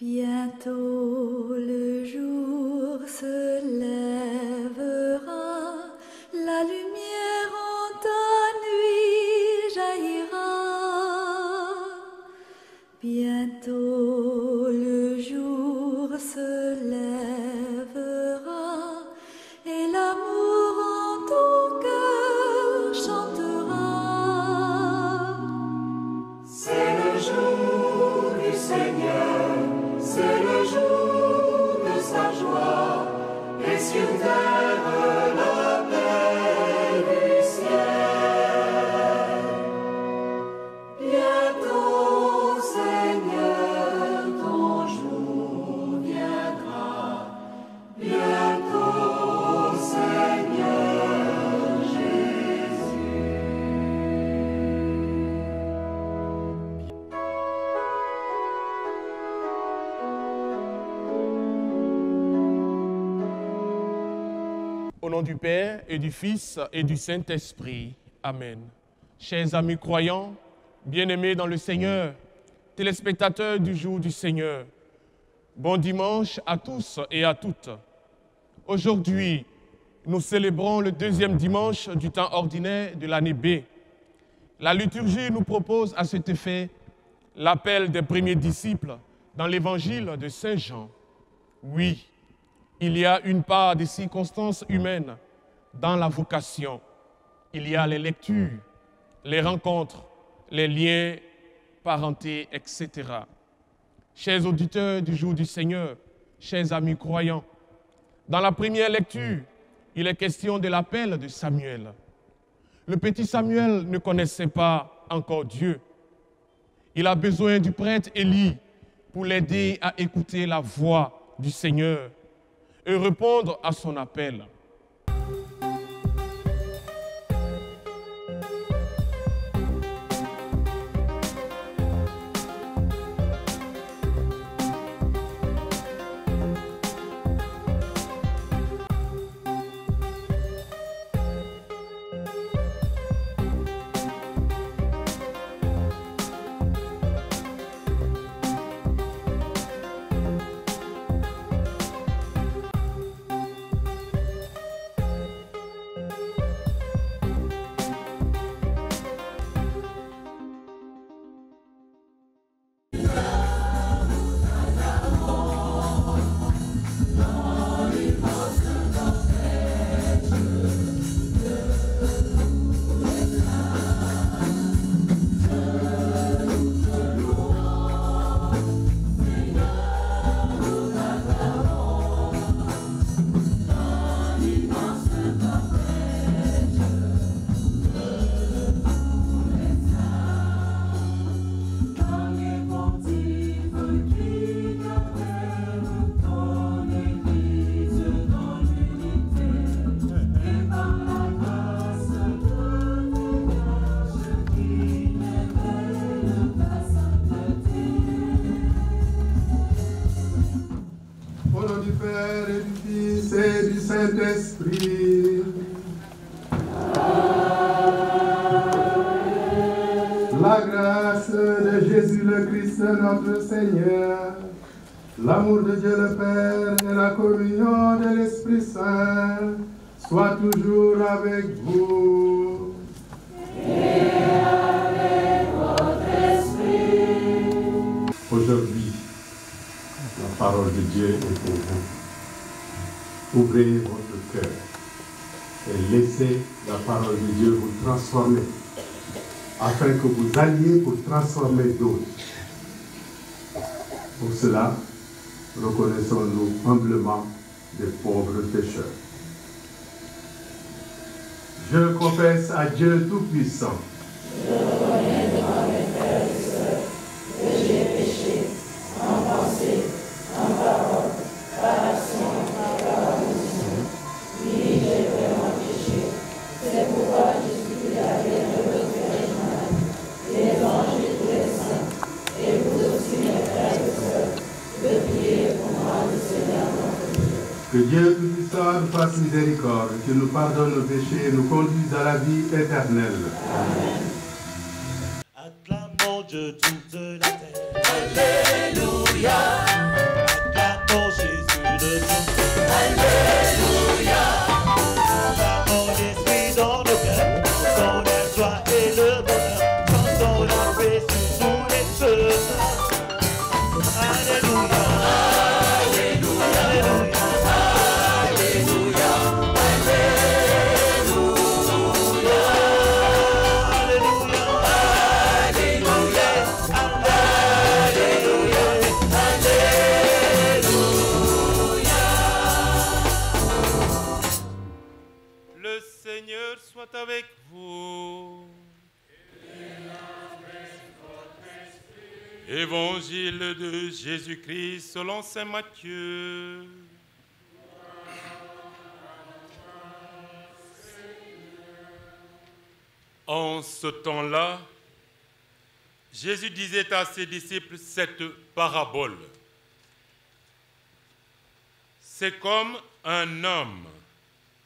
Bientôt le jour se lèvera, la lumière en ta nuit jaillira. Bientôt le jour se lèvera et l'amour en ton cœur chantera. C'est le jour du Seigneur, c'est le jour de sa joie, et sur terre la paix du ciel. Bientôt, Seigneur, ton jour viendra. Bientôt, Seigneur Jésus. Au nom du Père et du Fils et du Saint-Esprit. Amen. Chers amis croyants, bien-aimés dans le Seigneur, téléspectateurs du jour du Seigneur, bon dimanche à tous et à toutes. Aujourd'hui, nous célébrons le deuxième dimanche du temps ordinaire de l'année B. La liturgie nous propose à cet effet l'appel des premiers disciples dans l'évangile de Saint Jean. Oui, il y a une part des circonstances humaines dans la vocation. Il y a les lectures, les rencontres, les liens, parentés, etc. Chers auditeurs du jour du Seigneur, chers amis croyants, dans la première lecture, il est question de l'appel de Samuel. Le petit Samuel ne connaissait pas encore Dieu. Il a besoin du prêtre Élie pour l'aider à écouter la voix du Seigneur et répondre à son appel. Saint-Esprit. La grâce de Jésus le Christ, notre Seigneur, l'amour de Dieu le Père et la communion de l'Esprit Saint soient toujours avec vous. Et avec votre esprit. Aujourd'hui, la parole de Dieu est pour vous. Ouvrez votre cœur et laissez la parole de Dieu vous transformer, afin que vous alliez pour transformer d'autres. Pour cela, reconnaissons-nous humblement des pauvres pécheurs. Je confesse à Dieu Tout-Puissant. Je reconnais devant mes frères et sœurs que j'ai péché en pensée, en parole, par action, par omission. Oui, j'ai vraiment péché. C'est pourquoi je supplie la Vierge de les anges et tous les saints, et vous aussi mes frères et sœurs, de prier pour moi le Seigneur notre Dieu. Que Dieu Tout-Puissant nous fasse miséricorde, qu'il nous pardonne nos péchés et nous conduise à la vie éternelle. Amen. Acclamons Dieu toute la terre. Alléluia. Le Seigneur soit avec vous. Évangile de Jésus-Christ selon saint Matthieu. En ce temps-là, Jésus disait à ses disciples cette parabole. C'est comme un homme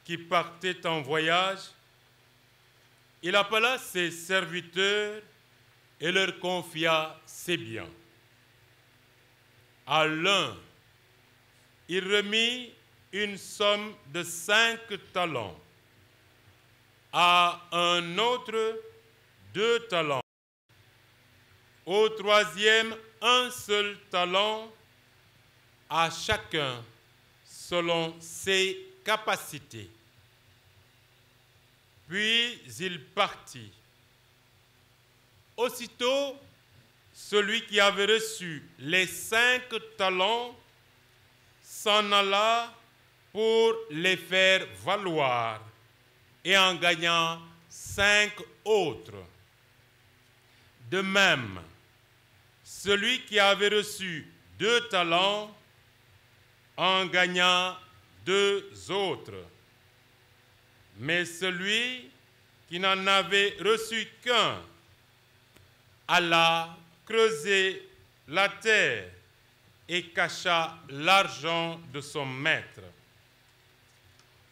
qui partait en voyage. Il appela ses serviteurs et leur confia ses biens. À l'un, il remit une somme de 5 talents, à un autre 2 talents, au troisième un seul talent, à chacun selon ses capacités. Puis il partit. Aussitôt, celui qui avait reçu les 5 talents s'en alla pour les faire valoir et en gagna 5 autres. De même, celui qui avait reçu 2 talents en gagna 2 autres. Mais celui qui n'en avait reçu qu'un alla creuser la terre et cacha l'argent de son maître.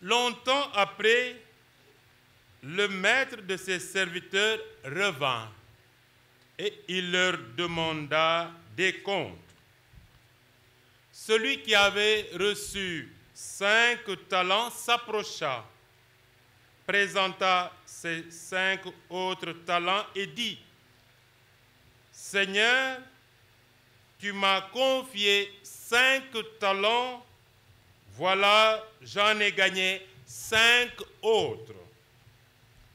Longtemps après, le maître de ses serviteurs revint et il leur demanda des comptes. Celui qui avait reçu 5 talents s'approcha, présenta ses 5 autres talents et dit: Seigneur, tu m'as confié 5 talents, voilà, j'en ai gagné 5 autres.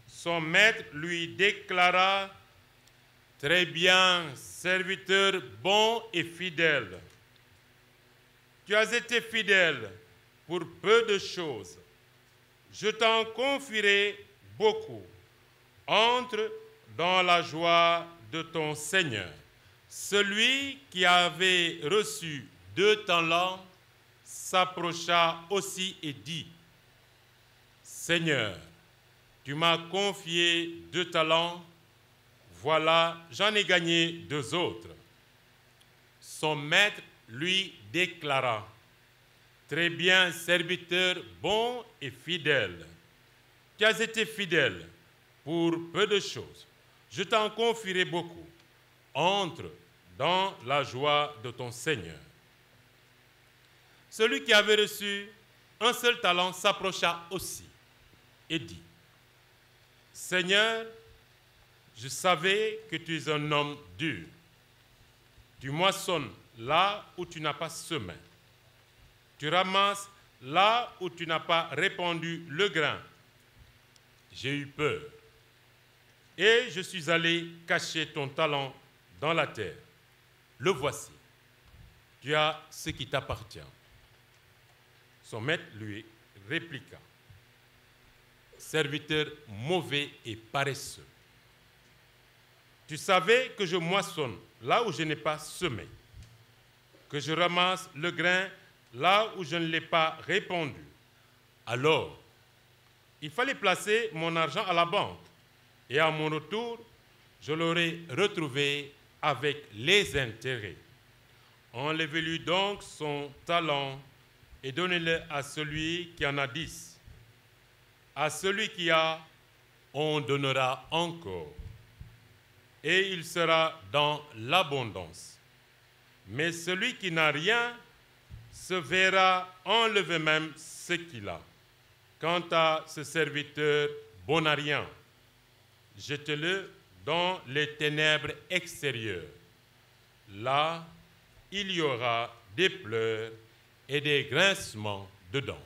Son maître lui déclara: Très bien, serviteur bon et fidèle. Tu as été fidèle pour peu de choses. Je t'en confierai beaucoup. Entre dans la joie de ton Seigneur. Celui qui avait reçu 2 talents s'approcha aussi et dit: Seigneur, tu m'as confié 2 talents, voilà, j'en ai gagné 2 autres. Son maître lui déclara: Très bien, serviteur bon et fidèle. Tu as été fidèle pour peu de choses. Je t'en confierai beaucoup. Entre dans la joie de ton Seigneur. Celui qui avait reçu un seul talent s'approcha aussi et dit: Seigneur, je savais que tu es un homme dur. Tu moissonnes là où tu n'as pas semé. Tu ramasses là où tu n'as pas répandu le grain. J'ai eu peur. Et je suis allé cacher ton talent dans la terre. Le voici. Tu as ce qui t'appartient. Son maître lui répliqua: Serviteur mauvais et paresseux. Tu savais que je moissonne là où je n'ai pas semé, que je ramasse le grain là où je ne l'ai pas répandu. Alors, il fallait placer mon argent à la banque, et à mon retour, je l'aurais retrouvé avec les intérêts. Enlevez-lui donc son talent et donnez-le à celui qui en a 10. À celui qui a, on donnera encore, et il sera dans l'abondance. Mais celui qui n'a rien se verra enlever même ce qu'il a. Quant à ce serviteur bon à rien, jetez-le dans les ténèbres extérieures. Là, il y aura des pleurs et des grincements de dents.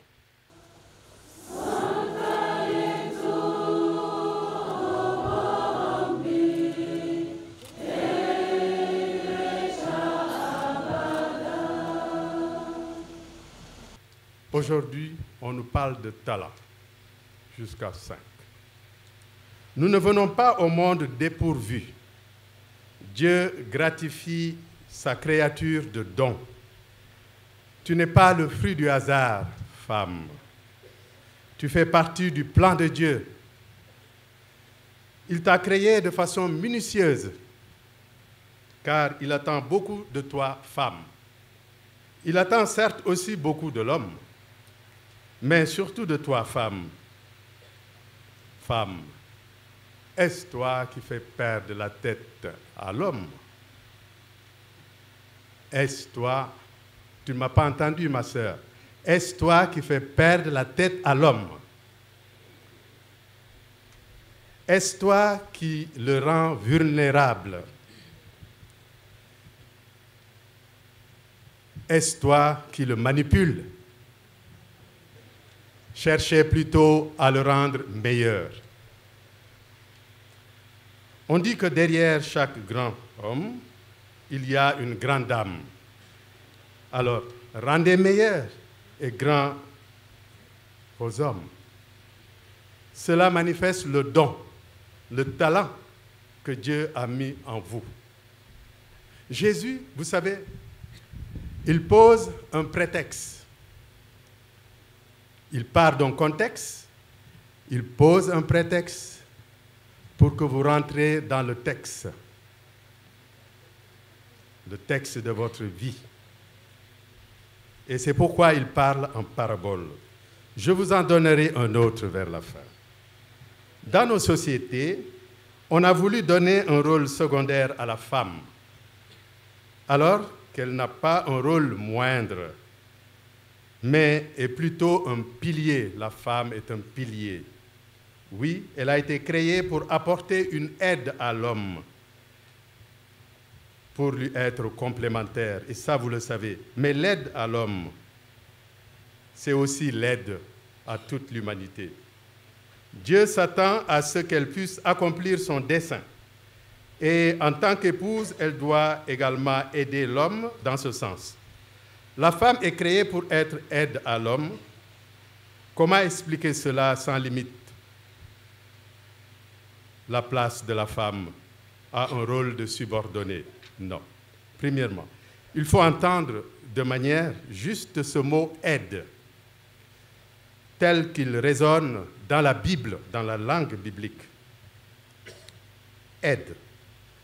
Aujourd'hui, on nous parle de talent, jusqu'à 5. Nous ne venons pas au monde dépourvu. Dieu gratifie sa créature de dons. Tu n'es pas le fruit du hasard, femme. Tu fais partie du plan de Dieu. Il t'a créé de façon minutieuse, car il attend beaucoup de toi, femme. Il attend certes aussi beaucoup de l'homme, mais surtout de toi, femme. Femme, est-ce toi qui fais perdre la tête à l'homme? Est-ce toi, tu ne m'as pas entendu, ma sœur, est-ce toi qui fais perdre la tête à l'homme? Est-ce toi qui le rend vulnérable? Est-ce toi qui le manipule? Cherchez plutôt à le rendre meilleur. On dit que derrière chaque grand homme, il y a une grande dame. Alors, rendez meilleurs et grands vos hommes. Cela manifeste le don, le talent que Dieu a mis en vous. Jésus, vous savez, il pose un prétexte. Il part d'un contexte, il pose un prétexte pour que vous rentrez dans le texte de votre vie. Et c'est pourquoi il parle en parabole. Je vous en donnerai un autre vers la fin. Dans nos sociétés, on a voulu donner un rôle secondaire à la femme, alors qu'elle n'a pas un rôle moindre, mais est plutôt un pilier. La femme est un pilier. Oui, elle a été créée pour apporter une aide à l'homme, pour lui être complémentaire, et ça vous le savez. Mais l'aide à l'homme, c'est aussi l'aide à toute l'humanité. Dieu s'attend à ce qu'elle puisse accomplir son dessein. Et en tant qu'épouse, elle doit également aider l'homme dans ce sens. La femme est créée pour être aide à l'homme. Comment expliquer cela sans limite? La place de la femme a un rôle de subordonnée. Non. Premièrement, il faut entendre de manière juste ce mot « aide », tel qu'il résonne dans la Bible, dans la langue biblique. Aide.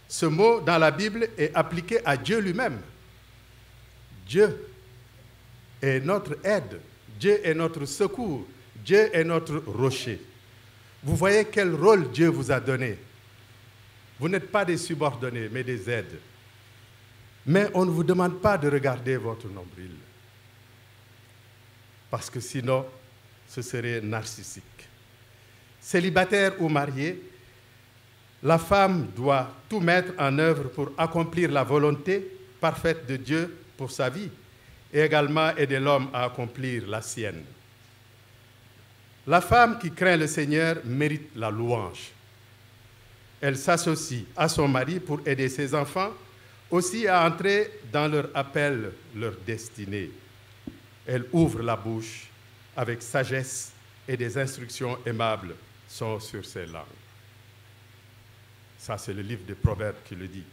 Ce mot dans la Bible est appliqué à Dieu lui-même. Dieu est notre aide. Dieu est notre secours. Dieu est notre rocher. Vous voyez quel rôle Dieu vous a donné. Vous n'êtes pas des subordonnés, mais des aides. Mais on ne vous demande pas de regarder votre nombril, parce que sinon, ce serait narcissique. Célibataire ou marié, la femme doit tout mettre en œuvre pour accomplir la volonté parfaite de Dieu pour sa vie et également aider l'homme à accomplir la sienne. La femme qui craint le Seigneur mérite la louange. Elle s'associe à son mari pour aider ses enfants aussi à entrer dans leur appel, leur destinée. Elle ouvre la bouche avec sagesse et des instructions aimables sont sur ses langues. Ça, c'est le livre des Proverbes qui le dit.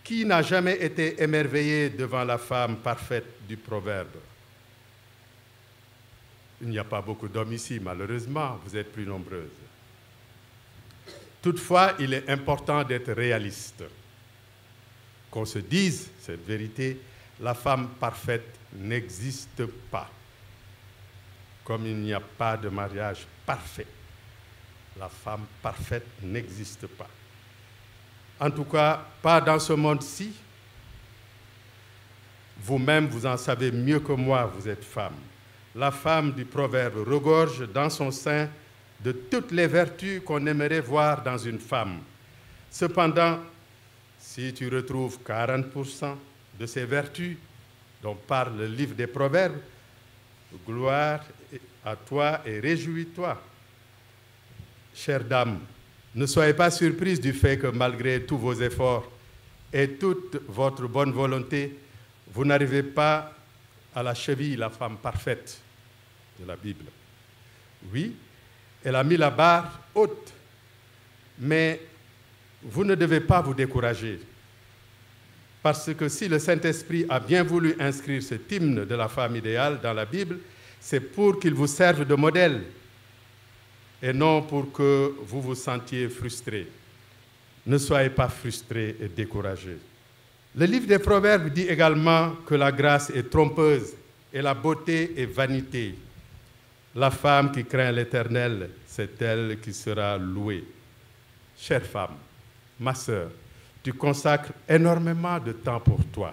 Qui n'a jamais été émerveillé devant la femme parfaite du Proverbe? Il n'y a pas beaucoup d'hommes ici, malheureusement, vous êtes plus nombreuses. Toutefois, il est important d'être réaliste. Qu'on se dise cette vérité, la femme parfaite n'existe pas. Comme il n'y a pas de mariage parfait, la femme parfaite n'existe pas. En tout cas, pas dans ce monde-ci. Vous-même, vous en savez mieux que moi, vous êtes femme. La femme du Proverbe regorge dans son sein de toutes les vertus qu'on aimerait voir dans une femme. Cependant, si tu retrouves 40%, de ses vertus dont parle le livre des Proverbes, gloire à toi et réjouis-toi. Chères dames, ne soyez pas surprises du fait que malgré tous vos efforts et toute votre bonne volonté, vous n'arrivez pas à la cheville, la femme parfaite de la Bible. Oui, elle a mis la barre haute, mais vous ne devez pas vous décourager. Parce que si le Saint-Esprit a bien voulu inscrire cet hymne de la femme idéale dans la Bible, c'est pour qu'il vous serve de modèle et non pour que vous vous sentiez frustré. Ne soyez pas frustrés et découragés. Le livre des Proverbes dit également que la grâce est trompeuse et la beauté est vanité. La femme qui craint l'Éternel, c'est elle qui sera louée. Chère femme, ma sœur, tu consacres énormément de temps pour toi,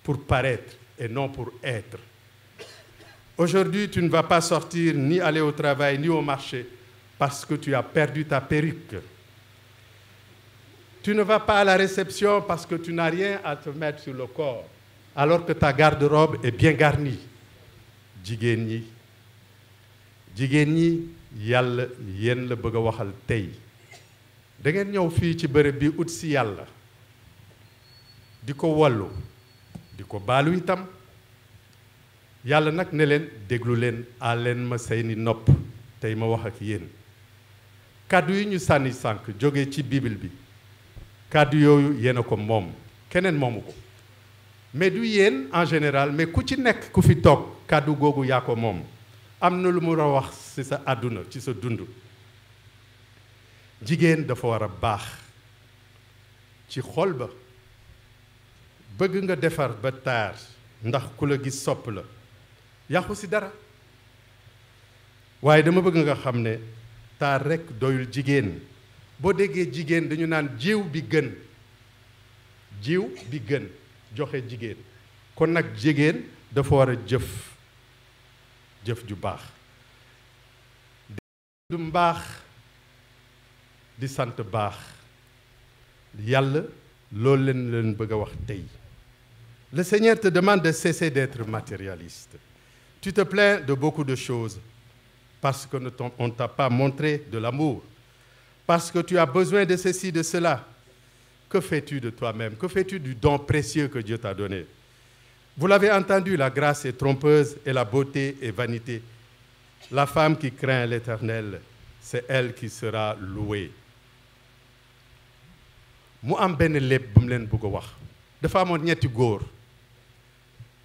pour paraître et non pour être. Aujourd'hui, tu ne vas pas sortir ni aller au travail ni au marché parce que tu as perdu ta perruque. Tu ne vas pas à la réception parce que tu n'as rien à te mettre sur le corps, alors que ta garde-robe est bien garnie. Jigéen ñi yàlla yéen la bëgg a waxal tey da ngeen ñëw fii ci bërëb bi ut si yàlla di ko wallu di ko baalu itam yàlla nag ne leen déglu leen leen ma seeni nopp tey ma wax ak yéen kàddu yi ñu sànni sànq jóge ci Bible bi kàddu yooyu yéen a ko moom keneen moomu ko mais du yéen en général mais ku ci nekk ku fi toog kàddu googu yaa ko moom am na lu mu war a wax ci sa àdduna ci sa dund jigéen dafa war a baax ci xol ba bëgg nga defar ba taar ndax ku la gis sopp la yàqu ci dara waaye dama bëgg nga xam ne taar rekk doyul jigéen boo déggee jigéen dañu naan jiw bi gën joxe jigéen kon nag jigéen dafa war a jëf ju baax du mbaax di sant baax yàlla loolu leen bëgg a wax tey. Le Seigneur te demande de cesser d'être matérialiste. Tu te plains de beaucoup de choses parce qu'on ne t'a pas montré de l'amour, parce que tu as besoin de ceci, de cela. Que fais-tu de toi-même? Que fais-tu du don précieux que Dieu t'a donné? Vous l'avez entendu, la grâce est trompeuse et la beauté est vanité. La femme qui craint l'Éternel, c'est elle qui sera louée. mu am benn léeb bu mu leen bëgg a wax dafa amoon ñetti góor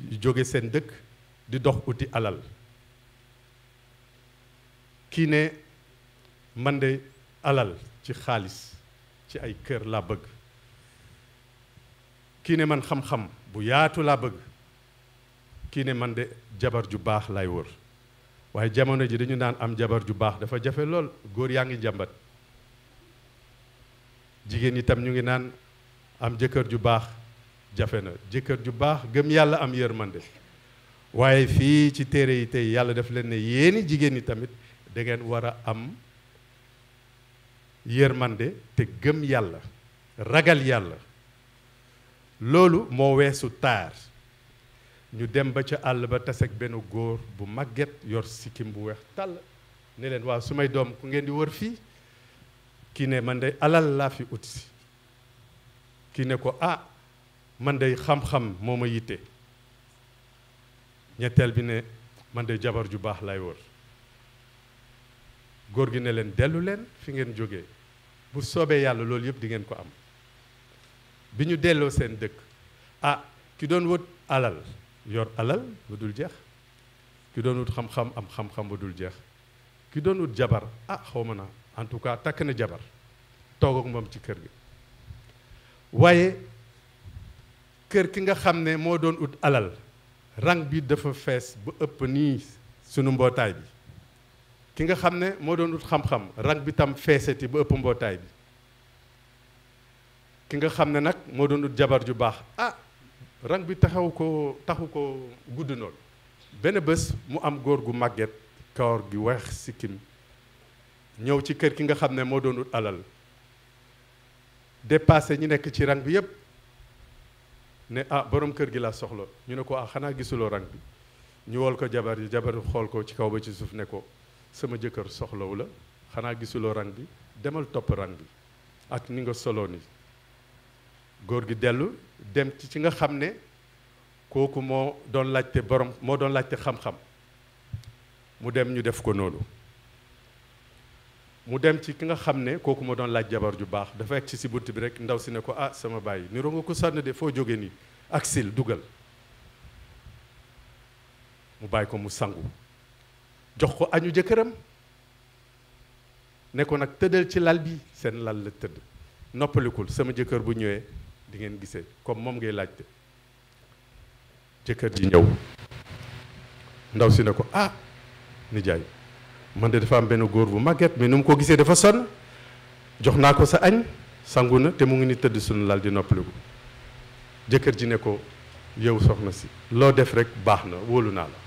yu jóge seen dëkk di dox uti alal kii ne man de alal ci xaalis ci ay kër laa bëgg kii ne man xam-xam bu yaatu laa bëgg kii ne man de jabar ju baax lay wër waaye jamono ji dañu naan am jabar ju baax dafa jafe lool góor yaa ngi jàmbat jigéen ñi tam ñu ngi naan am jëkkër ju baax jafe na jëkkër ju baax gëm yàlla am yërmande waaye fii ci téere yi tey yàlla daf leen ne yéeni jigéen ñi tamit da ngeen war a am yërmande te gëm yàlla ragal yàlla loolu moo weesu taar ñu dem ba ca àll ba tasek benn góor bu màgget yor sikkim bu weex tàll ne leen waaw su may doom ku ngeen di wër fii kii ne man de alal laa fi ut si kii ne ko man de xam-xam moo ma yitte ñetteel bi ne man de jabar ju baax lay wër góor gi ne leen dellu leen fi ngeen jógee bu soobee yàlla loolu yëpp di ngeen ko am bi ñu delloo seen dëkk ki doon wut alal yor alal bu dul jeex ki doon wut xam-xam am xam-xam bu dul jeex ki doon wut jabar xaw ma naa en tout cas takk na jabar toog ak moom ci kër gi waaye kër ki nga xam ne moo doon ut alal rang bi dafa fees bu ëpp nii sunu mbootaay bi ki nga xam ne moo doon ut xam-xam rang bi tam feeseti bu ëpp mbootaay bi ki nga xam ne nag moo doon ut jabar ju baax rang bi taxu ko gudd noonu benn bés mu am góor gu màgget kawar gi weex sikkim ñëw ci kër ki nga xam ne moo doon ut alal dépassé ñi nekk ci rang bi yépp ne ah borom kër gi laa soxla ñu ne ko ah xanaa gisuloo rang bi ñu wol ko jabar yi jabar xool ko ci kaw ba ci suuf ne ko sama jëkkër soxlawu la xanaa gisuloo rang bi demal topp rang bi ak ni nga soloo ni góor gi dellu dem ci nga xam ne kooku moo doon laajte borom moo doon laajte xam-xam mu dem ñu def ko noonu mu dem ci ki nga xam ne kooku moo doon laaj jabar ju baax dafa egg ci bunt bi rek ndaw si ne ko ah sama bàyyi niroo nga ko sonn de foo jóge nii ak sil dugal mu bàyyi ko mu sangu jox ko añu jëkkëram ne ko nag tëddal ci lal bi seen lal la tëdd noppalikul sama jëkkër bu ñëwee di ngeen gisee comme moom ngay laajte jëkkër ji ñëw ndaw si ne ko ah nijaay man de dafa am benn góor bu màgget mais nu mu ko gisee dafa sonn jox naa ko sa añ sangu na te mu ngi ni tëdd suñu lal di noppaliku jëkkër ji ne ko yow soxna si loo def rek baax na wóolu naa la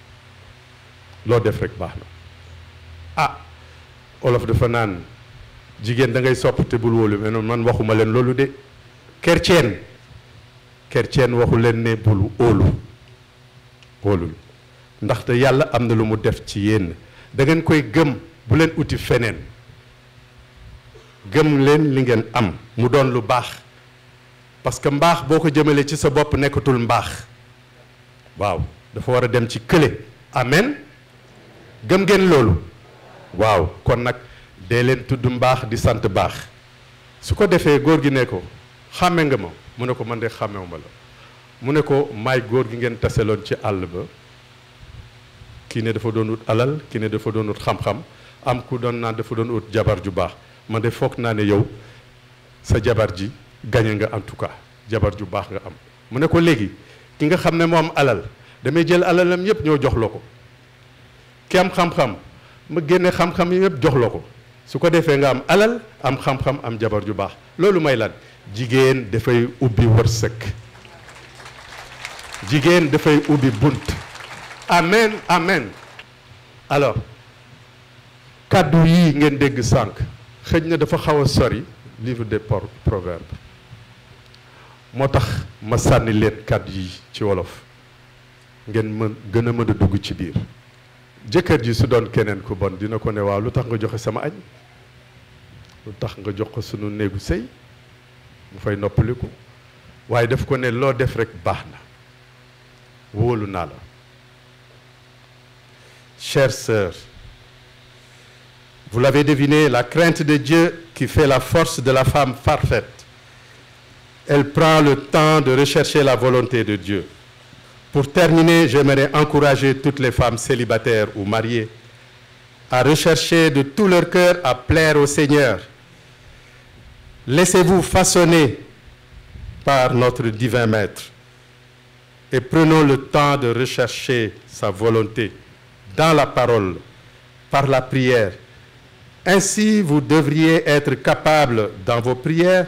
loo def rek baax na ah olof dafa naan jigéen da ngay sopp te bul wóolu mais noonu man waxuma leen loolu de chrétien waxu leen ne bul óolul ndaxte yàlla am na lu mu def ci yéen da ngeen koy gëm bu leen uti feneen gëm leen li ngeen am mu doon lu baax parce que mbaax boo ko jëmalee ci sa bopp nekkatul mbaax waaw dafa war a dem ci kële amen gëm ngeen loolu waaw kon nag dee leen tudd mbaax di sant baax su ko defee góor gi ne ko xàmme nga ma mu ne ko man de xàmmewu ma la mu ne ko maay góor gi ngeen taseloon ci àll ba kii ne dafa doon ut alal kii ne dafa doon ut xam-xam am ku doon naan dafa doon ut jabar ju baax man de foog naa ne yow sa jabar ji gañe nga en tout cas jabar ju baax nga am mu ne ko léegi ki nga xam ne moo am alal damay jël alalam yépp ñoo jox la ko ki am xam-xam ma génne xam-xam yi yépp jox la ko su ko defee nga am alal am xam-xam am jabar ju baax loolu may lan jigéen dafay ubbi wërsëg jigéen dafay ubbi bunt amen amen alors kàddu yi ngeen dégg sànq xëj na dafa xaw a sori livre des proverbes moo tax ma sànni leen kàddu yi ci wolof ngeen mën gën a mën a dugg ci biir jëkkër ji su doon keneen ku bon dina ko ne waaw lu tax nga joxe sama añ lu tax nga jox ko sunu néegu sëy mu fay noppaliku waaye daf ko ne loo def rek baax na wóolu naa la. Chères sœurs, vous l'avez deviné, la crainte de Dieu qui fait la force de la femme parfaite. Elle prend le temps de rechercher la volonté de Dieu. Pour terminer, j'aimerais encourager toutes les femmes célibataires ou mariées à rechercher de tout leur cœur à plaire au Seigneur. Laissez-vous façonner par notre divin Maître et prenons le temps de rechercher sa volonté dans la parole, par la prière. Ainsi, vous devriez être capable dans vos prières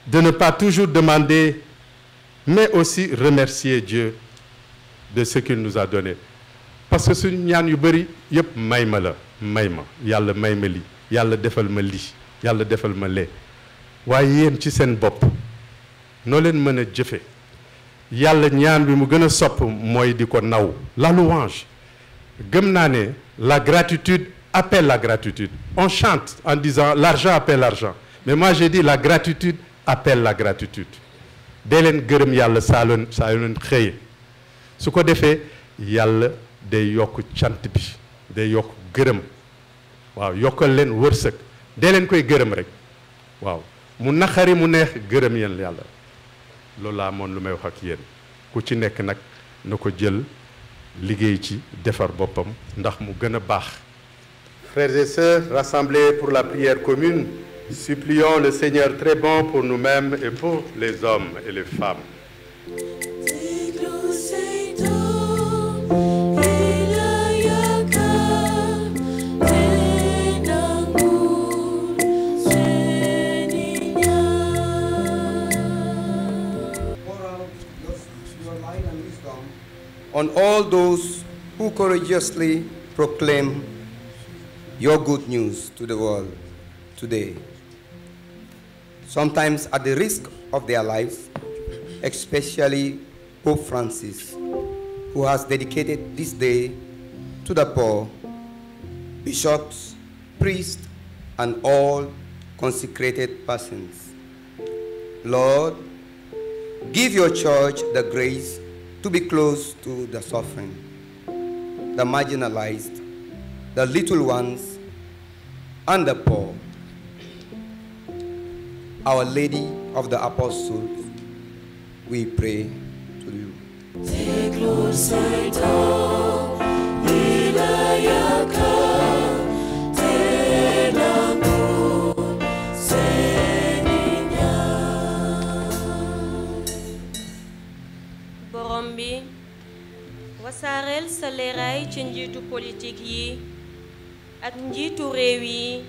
de ne pas toujours demander, mais aussi remercier Dieu de ce qu'il nous a donné. Parce que suñu ñaan yu bari yépp may ma la may ma yàlla may ma li yàlla defal ma li yàlla defal ma lee waaye yéen ci seen bopp noo leen mën a jëfe yàlla ñaan bi mu gën a sopp mooy di ko naw la louange. Gëm naa ne la gratitude appelle la gratitude. On chante en disant l'argent appelle l'argent. Mais moi j'ai dit la gratitude appelle la gratitude. Dee leen gërëm yàlla saa leen xëye su ko defee yàlla day yokk cant bi day yokk gërëm waaw yokkal leen wërsëg dee leen koy gërëm rek waaw mu naqari mu neex gërëm yéen yàlla loolu laa amoon lu may wax ak yéen ku ci nekk nag na ko jël liggéey ci defar boppam ndax mu gën a baax. Frères et sœurs rassemblés pour la prière commune, supplions le Seigneur très bon pour nous-mêmes et pour les hommes et les femmes. On all those who courageously proclaim your good news to the world today, sometimes at the risk of their lives, especially Pope Francis, who has dedicated this day to the poor, bishops, priests, and all consecrated persons. Lord, give your church the grace to be close to the suffering, the marginalized, the little ones, and the poor. Our Lady of the Apostles, we pray to you. borom bi wasaareel sa leeraay ci njiitu politique yi ak njiitu réew yi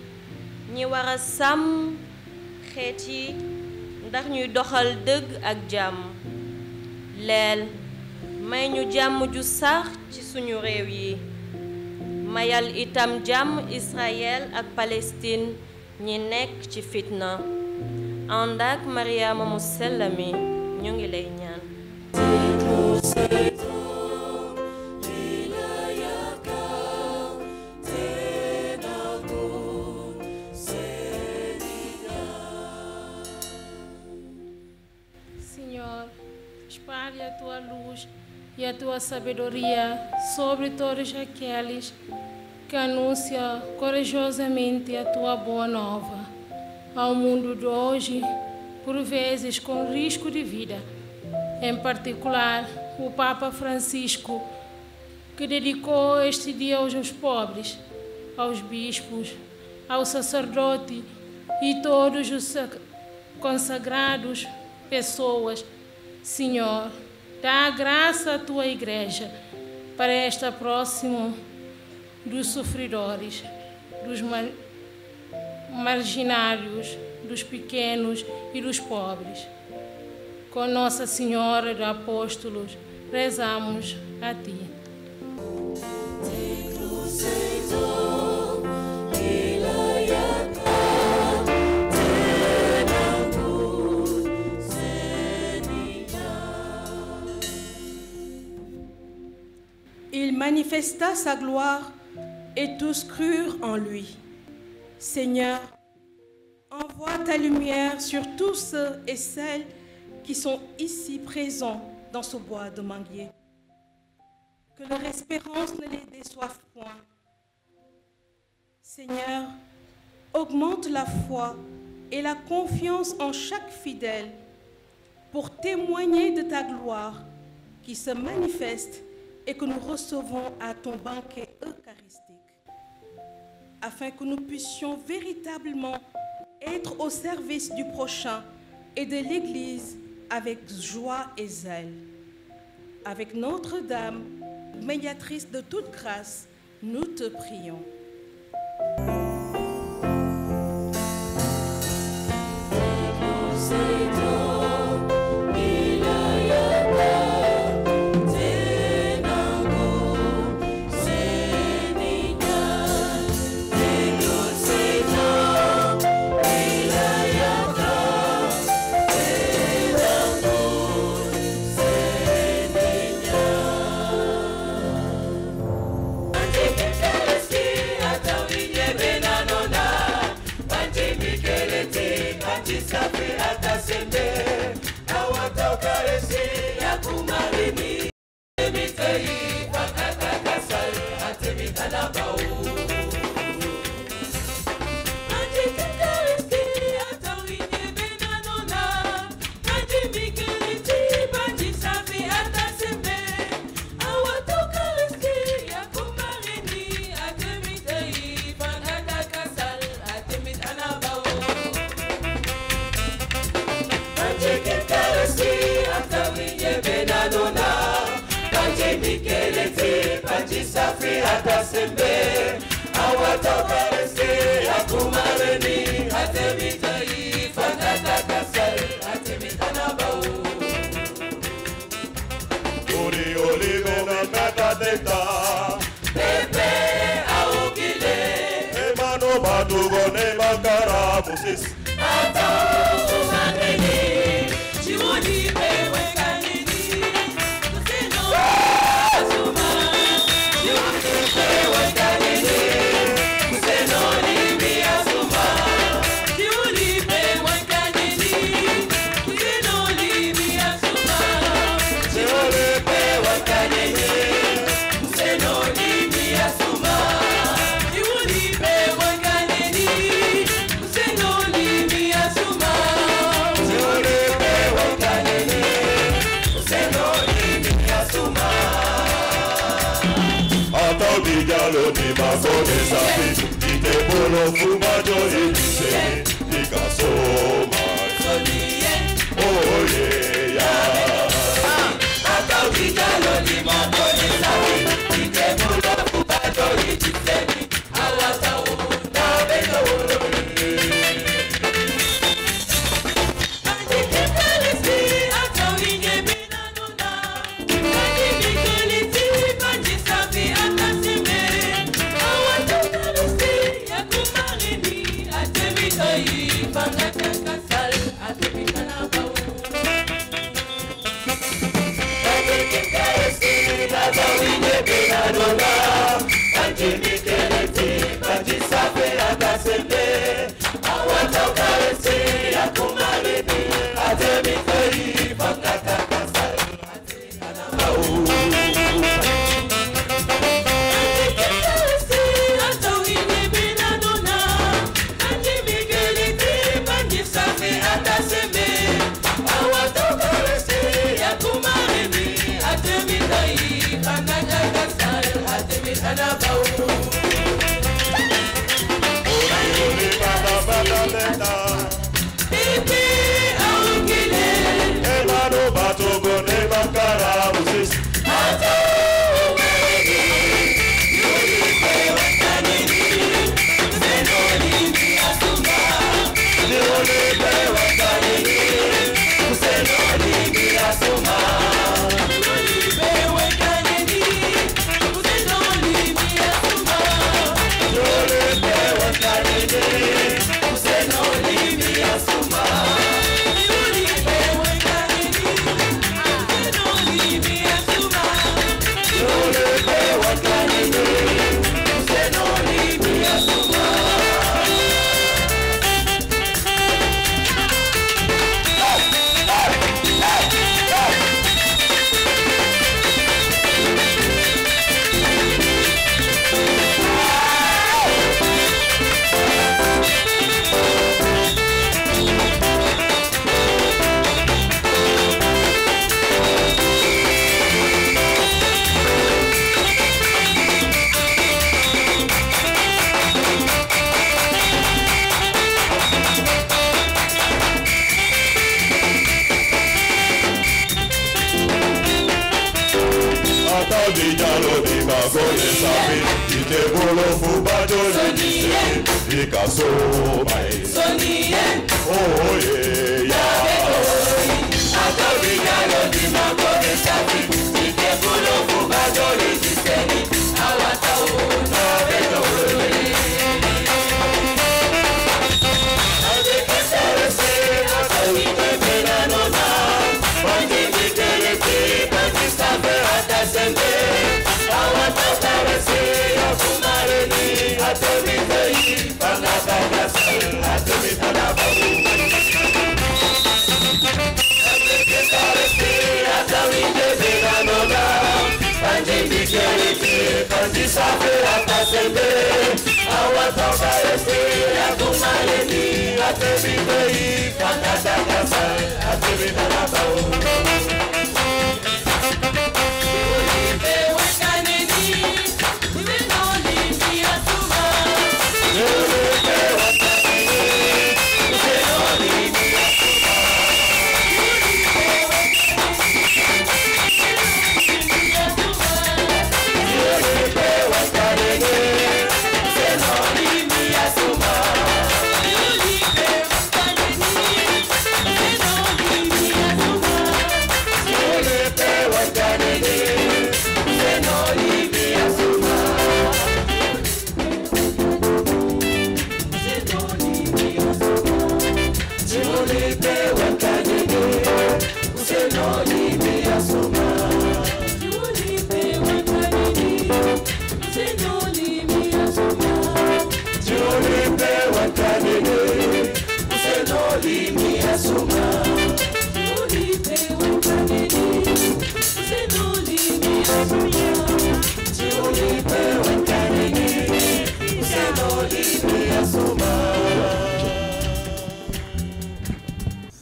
ñi war a sàmm xeet yi ndax ñuy doxal dëgg ak jàmm leel may ñu jàmm ju sax ci suñu réew yi mayal itam jàmm Israël ak Palestine ñi nekk ci fitna ànd ak Mariama mu sell mi ñu ngi lay ñaan. Senhor, espalhe a tua luz e a tua sabedoria sobre todos aqueles que anunciam corajosamente a tua boa nova ao mundo de hoje, por vezes com risco de vida. Em particular, o Papa Francisco, que dedicou este dia aos pobres, aos bispos, ao sacerdote e todos os consagrados pessoas. Senhor, dá graça à tua igreja para esta próxima dos sofredores, dos marginários, dos pequenos e dos pobres. Com Nossa Senhora dos Apóstolos, rezamos a ti. Il manifesta sa gloire et tous crurent en lui. Seigneur, envoie ta lumière sur tous ceux et celles qui sont ici présents dans ce bois de manguier. Que leur espérance ne les déçoive point. Seigneur, augmente la foi et la confiance en chaque fidèle pour témoigner de ta gloire qui se manifeste et que nous recevons à ton banquet eucharistique, afin que nous puissions véritablement être au service du prochain et de l'Église avec joie et zèle. Avec Notre-Dame, médiatrice de toute grâce, nous te prions. Ata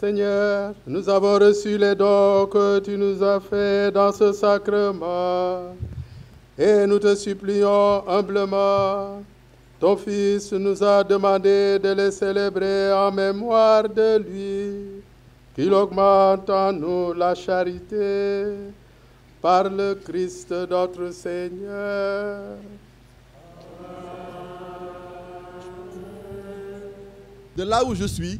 Seigneur, nous avons reçu les dons que tu nous as faits dans ce sacrement. Et nous te supplions humblement. Ton Fils nous a demandé de les célébrer en mémoire de lui, qu'il augmente en nous la charité par le Christ notre Seigneur. De là où je suis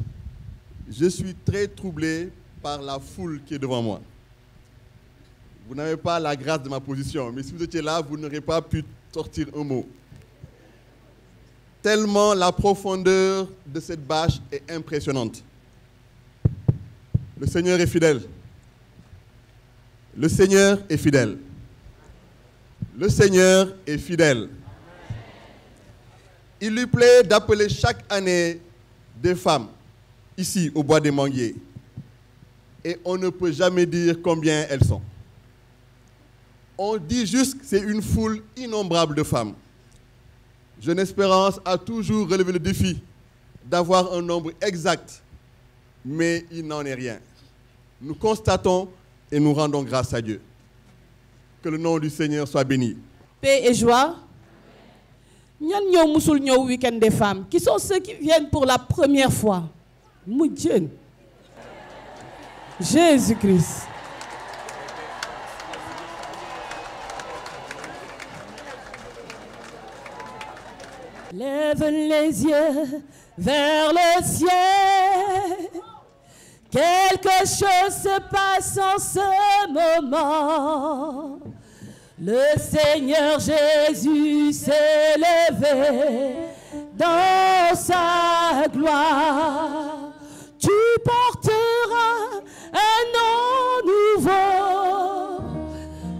très troublé par la foule qui est devant moi. Vous n'avez pas la grâce de ma position, mais si vous étiez là, vous n'aurez pas pu sortir un mot. Tellement la profondeur de cette bâche est impressionnante. Le Seigneur est fidèle. Le Seigneur est fidèle. Le Seigneur est fidèle. Il lui plaît d'appeler chaque année des femmes ici au Bois des Manguiers. Et on ne peut jamais dire combien elles sont. On dit juste que c'est une foule innombrable de femmes. Jeune Espérance a toujours relevé le défi d'avoir un nombre exact, mais il n'en est rien. Nous constatons et nous rendons grâce à Dieu. Que le nom du Seigneur soit béni. Paix et joie. Ñan ñoo musul ñëw week-end des femmes? Qui sont ceux qui viennent pour la première fois? Mu Dieu. Jésus-Christ. Lève les yeux vers le ciel. Quelque chose se passe en ce moment. Le Seigneur Jésus s'est levé dans sa gloire. Tu porteras un nom nouveau.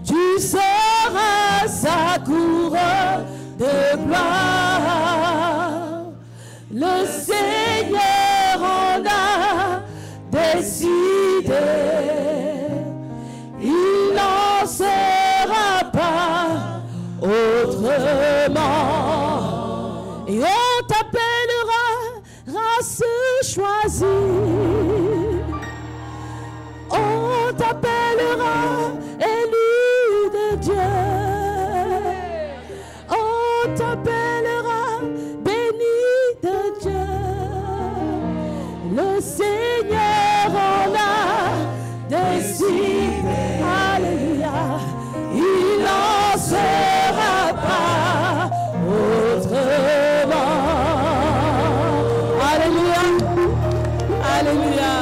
Tu seras sa couronne de gloire. Le Seigneur en a décidé. Il n'en sera pas autrement. Et on t'appellera race choisie. On t'appellera élu de Dieu. On t'appellera béni de Dieu. Le Seigneur en a décidé. Alléluia. Il n'en sera pas autrement. Alléluia. Alléluia.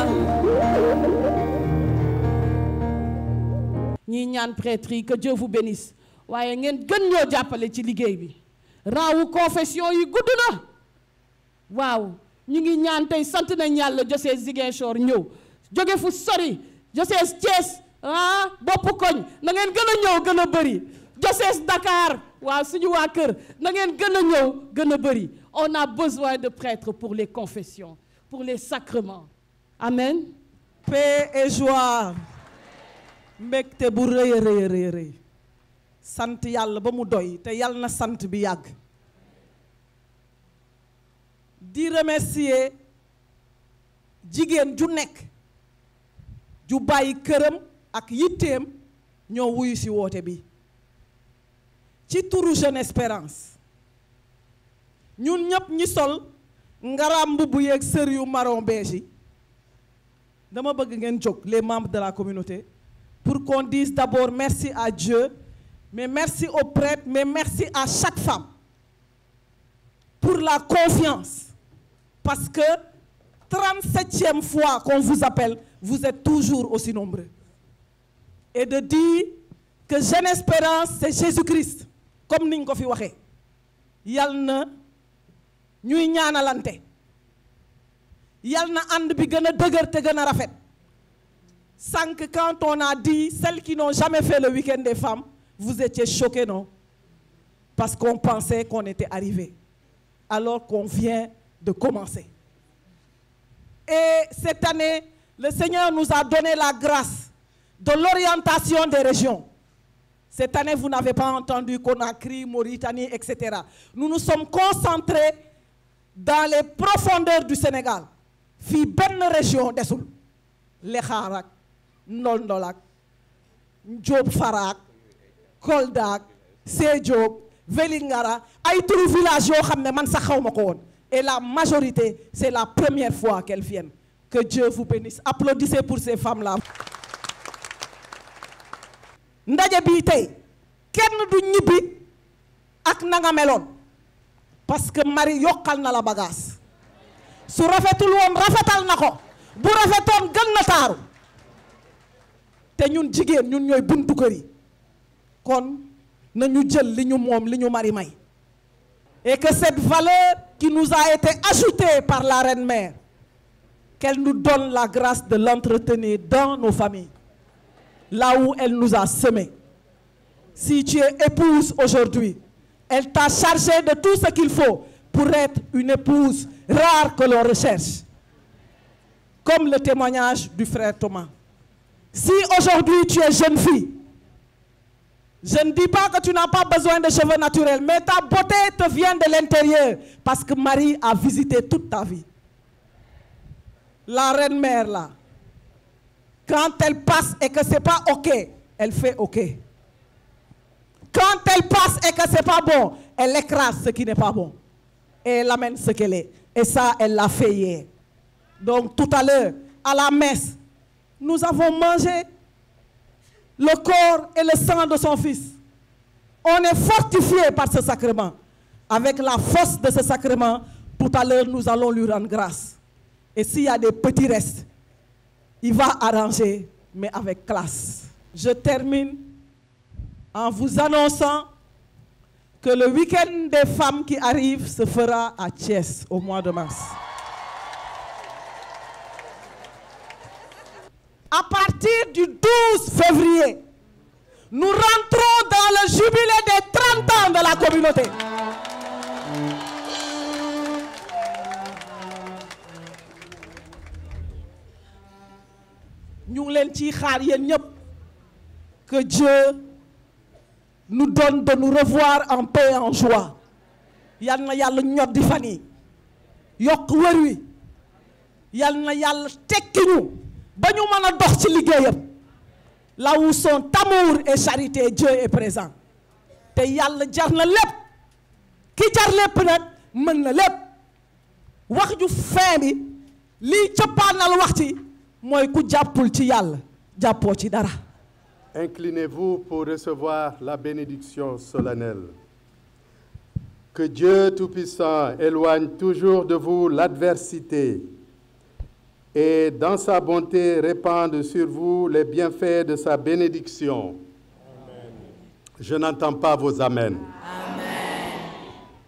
ñi ñaan prêtre yi que Dieu vous bénisse. waaye ngeen gën ñoo jàppale ci liggéey bi. raawu confession yi gudd na. waaw ñu ngi ñaan tey sant nañ Yàlla diocèse Ziguinchor ñëw. jóge fu sori diocèse Thiès bopp koñ na ngeen gën a ñëw gën a bëri. diocèse Dakar waaw suñu waa kër na ngeen gën a ñëw gën a bëri. On a besoin de prêtres pour les confessions, pour les sacrements. Amen. Paix et joie. mbégte bu rëy a rëy a rëy rëy. sant yàlla ba mu doy te yàlla na sant bi yàgg. di remercier jigéen ju nekk ju bàyyi këram ak yitteem ñoo wuyu ci woote bi. ci turu Jeune Espérance ñun ñëpp ñi sol ngaram mbubb yeeg sër yu marron beige yi dama bëgg ngeen jóg les membres de la communauté pour qu'on dise d'abord merci à Dieu, mais merci aux prêtres, mais merci à chaque femme pour la confiance. Parce que 37e fois qu'on vous appelle, vous êtes toujours aussi nombreux. Et de dire que Jeune Espérance, c'est Jésus-Christ. Comme nous l'avons dit, Yalna ñuy ñaanalante. Yalna and bi gëna dëgër te gëna rafet. Sank quand on a dit celles qui n'ont jamais fait le week-end des femmes, vous étiez choqués, non? Parce qu'on pensait qu'on était arrivé, alors qu'on vient de commencer. Et cette année, le Seigneur nous a donné la grâce de l'orientation des régions. Cette année, vous n'avez pas entendu Conakry, Mauritanie, etc. Nous nous sommes concentrés dans les profondeurs du Sénégal. Fi ben région desul. Lekharak, Ndondolak, Diop Farak, Koldak, Sédhiou, Vélingara, ay turu village yoo xam ne man sax xaw ma ko woon. Et la majorité, c'est la première fois qu'elles viennent. Que Dieu vous bénisse. Applaudissez pour ces femmes-là. ndaje bii tey kenn du ñibbi ak na nga meloon parce que Marie yokkal na la bagage su rafetul woon rafetal na ko bu rafetoon gën na taaru te ñun jigéen ñun ñooy buntu kër yi kon nañu jël li ñu moom li ñu Marie may. Et que cette valeur qui nous a été ajoutée par la Reine-Mère, qu'elle nous donne la grâce de l'entretenir dans nos familles, là où elle nous a semés. Si tu es épouse aujourd'hui, elle t'a chargé de tout ce qu'il faut pour être une épouse rare que l'on recherche. Comme le témoignage du frère Thomas. Si aujourd'hui tu es jeune fille, je ne dis pas que tu n'as pas besoin de cheveux naturels, mais ta beauté te vient de l'intérieur parce que Marie a visité toute ta vie. La Reine-Mère là, quand elle passe et que c'est pas OK, elle fait OK. Quand elle passe et que c'est pas bon, elle écrase ce qui n'est pas bon. Et elle amène ce qu'elle est. Et ça, elle l'a fait hier. Donc tout à l'heure, à la messe, nous avons mangé le corps et le sang de son fils. On est fortifié par ce sacrement. Avec la force de ce sacrement, tout à l'heure, nous allons lui rendre grâce. Et s'il y a des petits restes, il va arranger, mais avec classe. Je termine en vous annonçant que le week-end des femmes qui arrive se fera à Thiès au mois de mars. À partir du 12 février, nous rentrons dans le jubilé des 30 ans de la communauté. Nous que Dieu nous donne de nous revoir en paix et en joie. Yal na yalla ñoddi fan yi yokk wër wi yal na yalla tekki ñu ba ñu mën a dox ci liggéeyam. Là où son amour et charité, Dieu est présent. Te yalla jar na lépp ki jar lépp nag mën na lépp wax ju fin bi lii cëppaanal wax ci mooy ku jàppul ci yàlla jàppoo ci dara. Inclinez-vous pour recevoir la bénédiction solennelle. Que Dieu Tout-Puissant éloigne toujours de vous l'adversité et dans sa bonté répande sur vous les bienfaits de sa bénédiction. Amen. Je n'entends pas vos amens. Amen.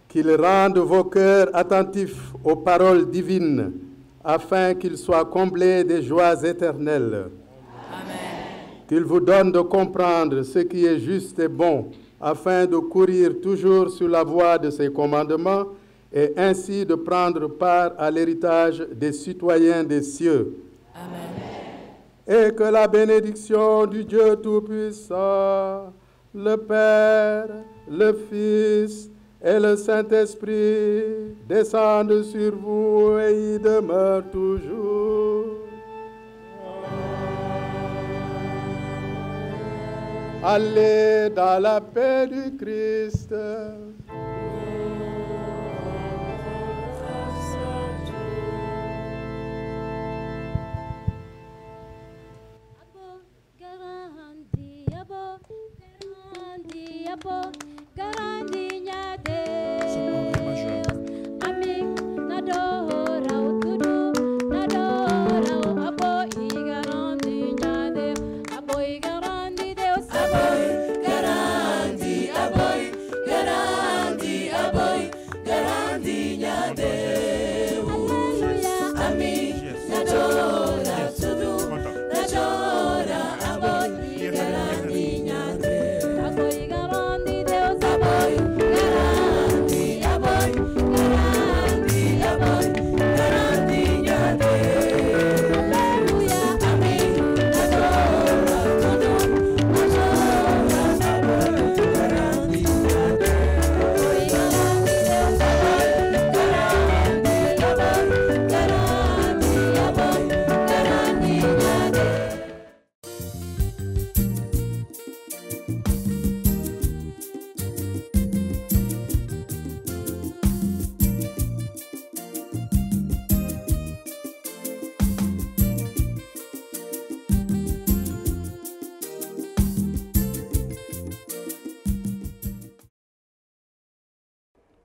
Qu'il rende vos cœurs attentifs aux paroles divines afin qu'ils soient comblés des joies éternelles. Qu'il vous donne de comprendre ce qui est juste et bon, afin de courir toujours sur la voie de ses commandements et ainsi de prendre part à l'héritage des citoyens des cieux. Amen. Et que la bénédiction du Dieu Tout-Puissant, le Père, le Fils et le Saint-Esprit descendent sur vous et y demeurent toujours. Allez dans la paix du Christ.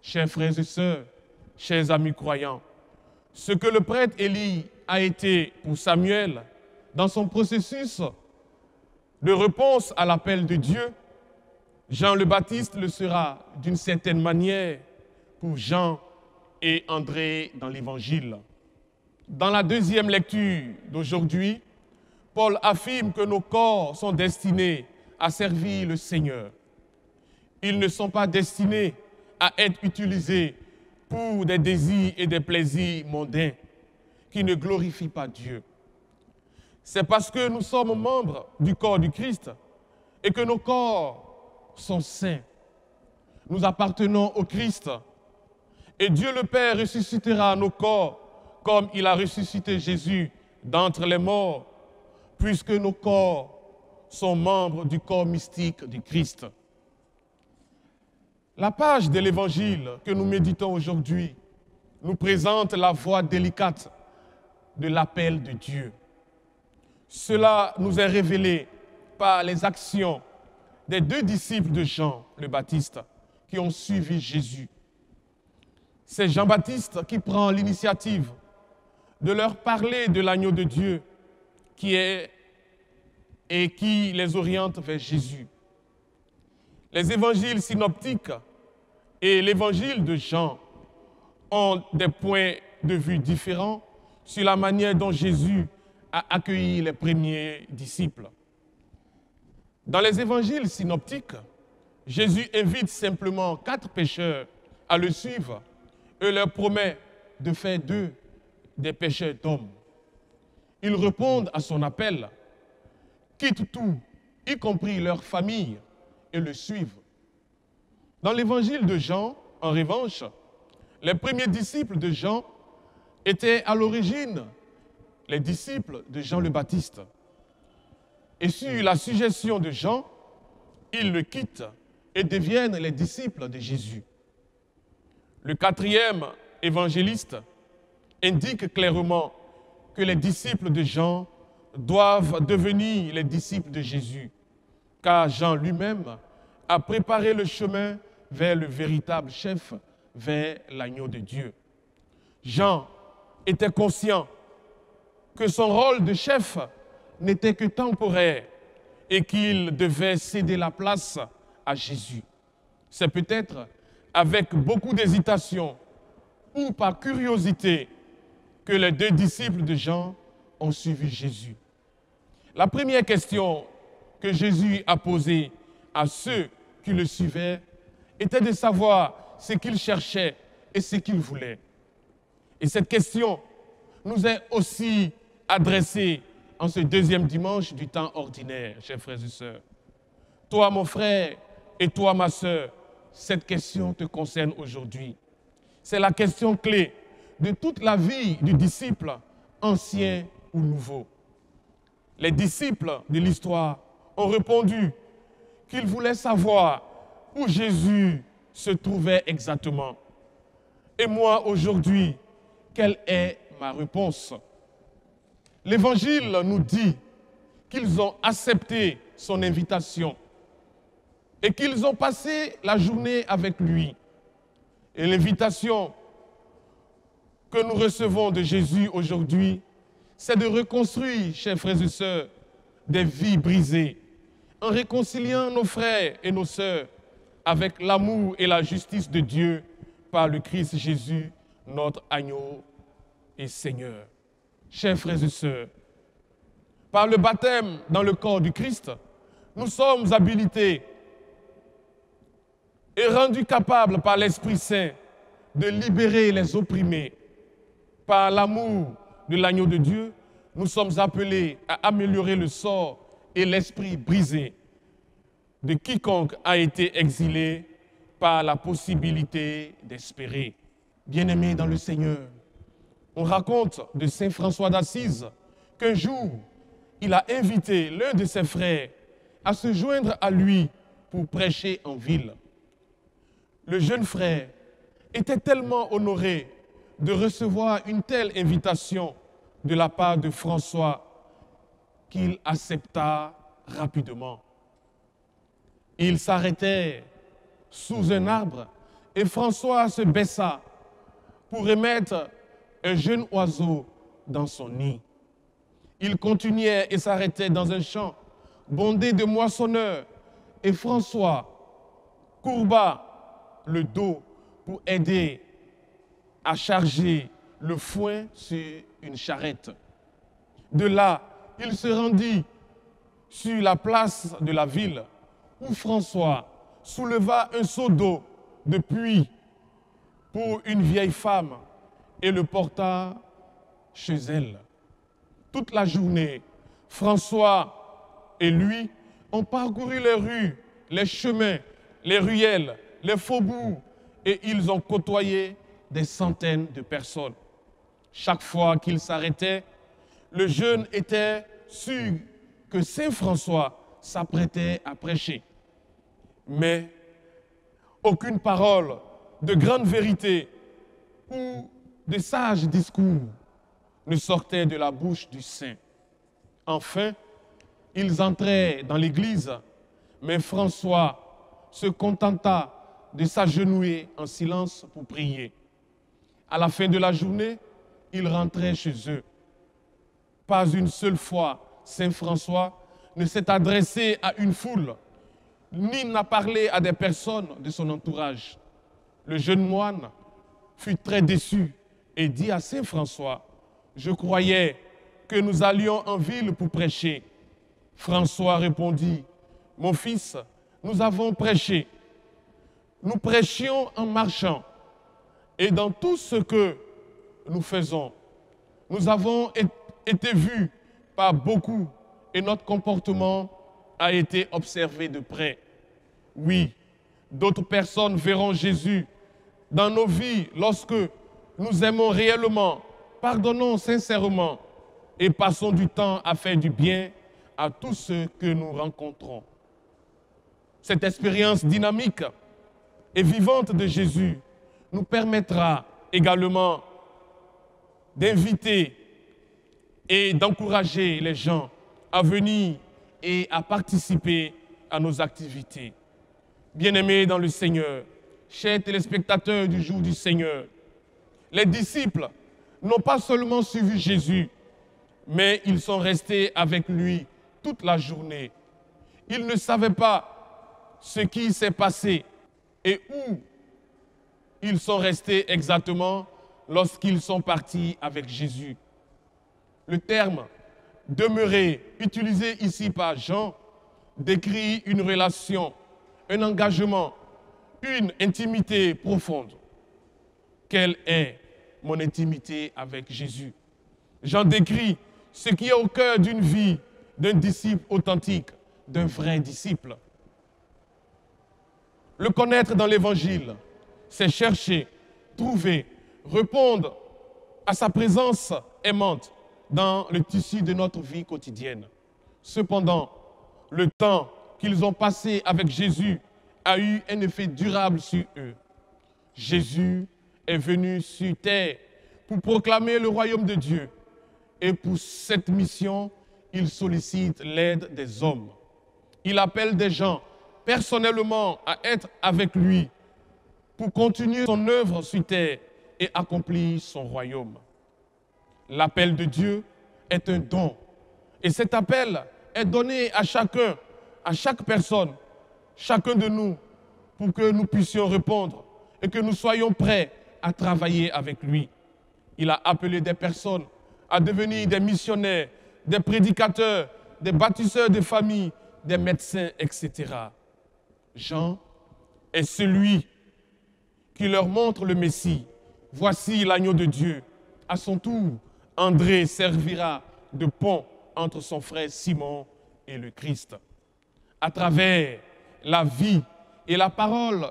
chers frères et sœurs, chers amis croyants, ce que le prêtre Élie a été pour Samuel dans son processus de réponse à l'appel de Dieu, Jean le Baptiste le sera d'une certaine manière pour Jean et André dans l'Évangile. Dans la deuxième lecture d'aujourd'hui, Paul affirme que nos corps sont destinés à servir le Seigneur. Ils ne sont pas destinés à être utilisés pour des désirs et des plaisirs mondains qui ne glorifient pas Dieu. C'est parce que nous sommes membres du corps du Christ et que nos corps sont saints. Nous appartenons au Christ et Dieu le Père ressuscitera nos corps comme il a ressuscité Jésus d'entre les morts, puisque nos corps sont membres du corps mystique du Christ. La page de l'Évangile que nous méditons aujourd'hui nous présente la voie délicate de l'appel de Dieu. Cela nous est révélé par les actions des deux disciples de Jean le Baptiste qui ont suivi Jésus. C'est Jean-Baptiste qui prend l'initiative de leur parler de l'agneau de Dieu qui les oriente vers Jésus. Les évangiles synoptiques et l'évangile de Jean ont des points de vue différents sur la manière dont Jésus a accueilli les premiers disciples. Dans les évangiles synoptiques, Jésus invite simplement 4 pécheurs à le suivre et leur promet de faire d'eux des pécheurs d'hommes. Ils répondent à son appel, quittent tout, y compris leur famille, et le suivent. Dans l'évangile de Jean, en revanche, les premiers disciples de Jean étaient à l'origine les disciples de Jean le Baptiste. Et sur la suggestion de Jean, ils le quittent et deviennent les disciples de Jésus. Le 4e évangéliste indique clairement que les disciples de Jean doivent devenir les disciples de Jésus, car Jean lui-même a préparé le chemin vers le véritable chef, vers l'agneau de Dieu. Jean était conscient que son rôle de chef n'était que temporaire et qu'il devait céder la place à Jésus. C'est peut-être avec beaucoup d'hésitation ou par curiosité que les 2 disciples de Jean ont suivi Jésus. La première question que Jésus a posée à ceux qui le suivaient était de savoir ce qu'ils cherchaient et ce qu'ils voulaient. Et cette question nous est aussi adressée en ce 2e dimanche du temps ordinaire, chers frères et sœurs. Toi, mon frère, et toi, ma sœur, cette question te concerne aujourd'hui. C'est la question clé de toute la vie du disciple, ancien ou nouveau. Les disciples de l'histoire ont répondu qu'ils voulaient savoir où Jésus se trouvait exactement. Et moi, aujourd'hui, quelle est ma réponse? L'Évangile nous dit qu'ils ont accepté son invitation et qu'ils ont passé la journée avec lui. Et l'invitation que nous recevons de Jésus aujourd'hui, c'est de reconstruire, chers frères et sœurs, des vies brisées, en réconciliant nos frères et nos sœurs avec l'amour et la justice de Dieu par le Christ Jésus, notre agneau et Seigneur. Chers frères et sœurs, par le baptême dans le corps du Christ, nous sommes habilités et rendus capables par l'Esprit Saint de libérer les opprimés. Par l'amour de l'agneau de Dieu, nous sommes appelés à améliorer le sort et l'esprit brisé de quiconque a été exilé par la possibilité d'espérer. Bien-aimés dans le Seigneur, on raconte de saint François d'Assise qu'un jour, il a invité l'un de ses frères à se joindre à lui pour prêcher en ville. Le jeune frère était tellement honoré de recevoir une telle invitation de la part de François qu'il accepta rapidement. Ils s'arrêtèrent sous un arbre et François se baissa pour remettre un jeune oiseau dans son nid. Il continuait et s'arrêtait dans un champ bondé de moissonneurs, et François courba le dos pour aider à charger le foin sur une charrette. De là, il se rendit sur la place de la ville où François souleva un seau d'eau de puits pour une vieille femme et le porta chez elle. Toute la journée, François et lui ont parcouru les rues, les chemins, les ruelles, les faubourgs et ils ont côtoyé des centaines de personnes. Chaque fois qu'ils s'arrêtaient, le jeune était sûr que Saint François s'apprêtait à prêcher. Mais aucune parole de grande vérité ou de sages discours ne sortait de la bouche du saint. Enfin, ils entraient dans l'église, mais François se contenta de s'agenouiller en silence pour prier. À la fin de la journée, ils rentraient chez eux. Pas une seule fois, Saint François ne s'est adressé à une foule, ni n'a parlé à des personnes de son entourage. Le jeune moine fut très déçu et dit à Saint François, « Je croyais que nous allions en ville pour prêcher. » François répondit, « Mon fils, nous avons prêché. Nous prêchions en marchant. Et dans tout ce que nous faisons, nous avons été vus par beaucoup et notre comportement a été observé de près. Oui, d'autres personnes verront Jésus dans nos vies lorsque nous aimons réellement, pardonnons sincèrement et passons du temps à faire du bien à tous ceux que nous rencontrons. Cette expérience dynamique et vivante de Jésus nous permettra également d'inviter et d'encourager les gens à venir et à participer à nos activités. Bien-aimés dans le Seigneur, chers téléspectateurs du jour du Seigneur, les disciples n'ont pas seulement suivi Jésus, mais ils sont restés avec lui toute la journée. Ils ne savaient pas ce qui s'est passé et où ils sont restés exactement lorsqu'ils sont partis avec Jésus. Le terme « demeurer » utilisé ici par Jean décrit une relation, un engagement, une intimité profonde. Quelle est mon intimité avec Jésus? Jean décrit ce qui est au cœur d'une vie d'un disciple authentique, d'un vrai disciple. Le connaître dans l'Évangile, c'est chercher, trouver, répondre à sa présence aimante dans le tissu de notre vie quotidienne. Cependant, le temps qu'ils ont passé avec Jésus a eu un effet durable sur eux. Jésus est venu sur terre pour proclamer le royaume de Dieu. Et pour cette mission, il sollicite l'aide des hommes. Il appelle des gens personnellement à être avec lui pour continuer son œuvre sur terre et accomplir son royaume. L'appel de Dieu est un don. Et cet appel est donné à chacun, à chaque personne, chacun de nous, pour que nous puissions répondre et que nous soyons prêts à travailler avec lui. Il a appelé des personnes à devenir des missionnaires, des prédicateurs, des bâtisseurs de familles, des médecins, etc. Jean est celui qui leur montre le Messie. Voici l'agneau de Dieu. À son tour, André servira de pont entre son frère Simon et le Christ. À travers la vie et la parole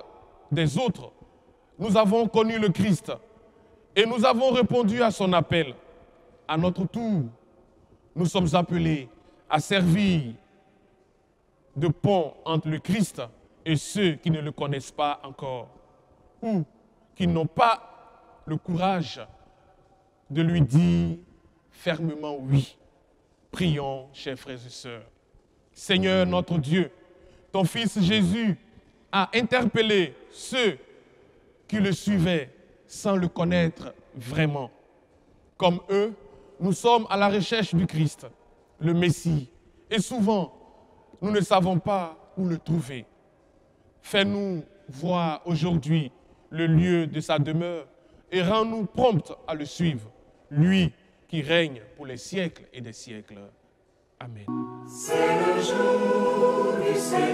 des autres, nous avons connu le Christ et nous avons répondu à son appel. À notre tour, nous sommes appelés à servir de pont entre le Christ et ceux qui ne le connaissent pas encore ou qui n'ont pas le courage de lui dire fermement oui. Prions, chers frères et sœurs. Seigneur notre Dieu, ton Fils Jésus a interpellé ceux qui le suivaient sans le connaître vraiment. Comme eux, nous sommes à la recherche du Christ, le Messie, et souvent, nous ne savons pas où le trouver. Fais-nous voir aujourd'hui le lieu de sa demeure et rends-nous promptes à le suivre, lui qui règne pour les siècles et des siècles. Amen. C'est le jour du Seigneur.